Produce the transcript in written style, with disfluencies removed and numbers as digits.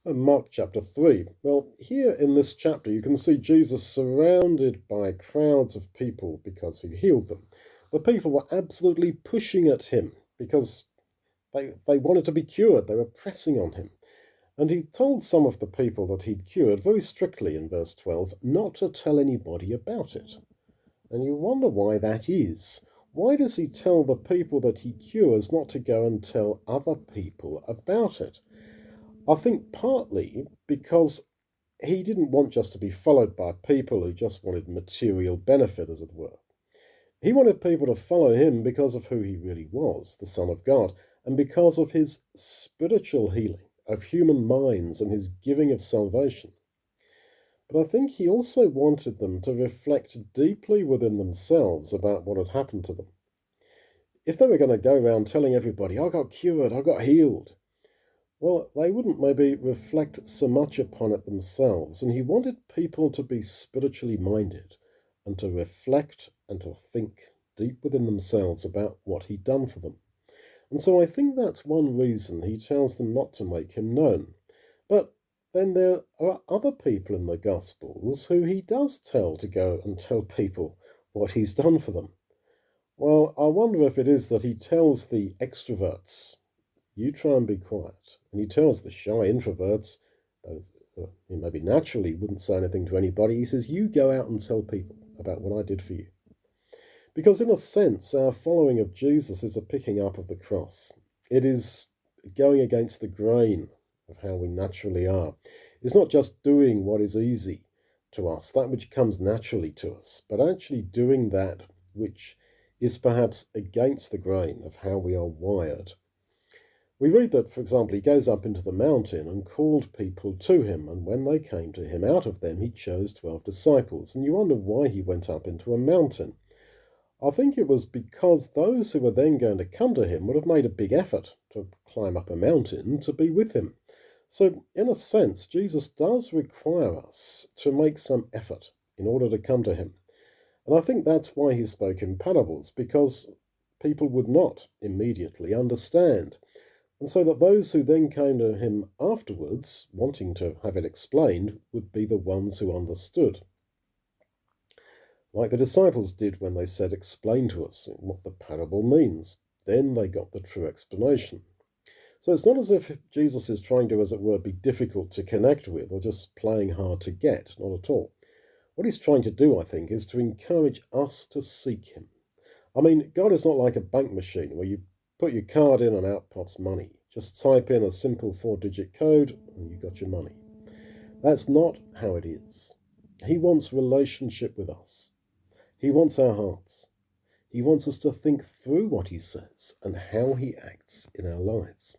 Mark chapter 3. Well, here in this chapter, you can see Jesus surrounded by crowds of people because he healed them. The people were absolutely pushing at him because they wanted to be cured. They were pressing on him. And he told some of the people that he'd cured very strictly in verse 12 not to tell anybody about it. And you wonder why that is. Why does he tell the people that he cures not to go and tell other people about it? I think partly because he didn't want just to be followed by people who just wanted material benefit, as it were. He wanted people to follow him because of who he really was, the Son of God, and because of his spiritual healing of human minds and his giving of salvation. But I think he also wanted them to reflect deeply within themselves about what had happened to them. If they were going to go around telling everybody, I got cured, I got healed, well, they wouldn't maybe reflect so much upon it themselves, and he wanted people to be spiritually minded and to reflect and to think deep within themselves about what he'd done for them. And so I think that's one reason he tells them not to make him known. But then there are other people in the Gospels who he does tell to go and tell people what he's done for them. Well, I wonder if it is that he tells the extroverts, you try and be quiet. And he tells the shy introverts, those who maybe naturally wouldn't say anything to anybody, he says, you go out and tell people about what I did for you. Because in a sense, our following of Jesus is a picking up of the cross. It is going against the grain of how we naturally are. It's not just doing what is easy to us, that which comes naturally to us, but actually doing that which is perhaps against the grain of how we are wired. We read that, for example, he goes up into the mountain and called people to him, and when they came to him, out of them he chose 12 disciples. And you wonder why he went up into a mountain. I think it was because those who were then going to come to him would have made a big effort to climb up a mountain to be with him. So, in a sense, Jesus does require us to make some effort in order to come to him. And I think that's why he spoke in parables, because people would not immediately understand. And so that those who then came to him afterwards, wanting to have it explained, would be the ones who understood. Like the disciples did when they said, explain to us what the parable means. Then they got the true explanation. So it's not as if Jesus is trying to, as it were, be difficult to connect with or just playing hard to get, not at all. What he's trying to do, I think, is to encourage us to seek him. I mean, God is not like a bank machine where you put your card in and out pops money. Just type in a simple 4-digit code and you got your money. That's not how it is. He wants relationship with us. He wants our hearts. He wants us to think through what he says and how he acts in our lives.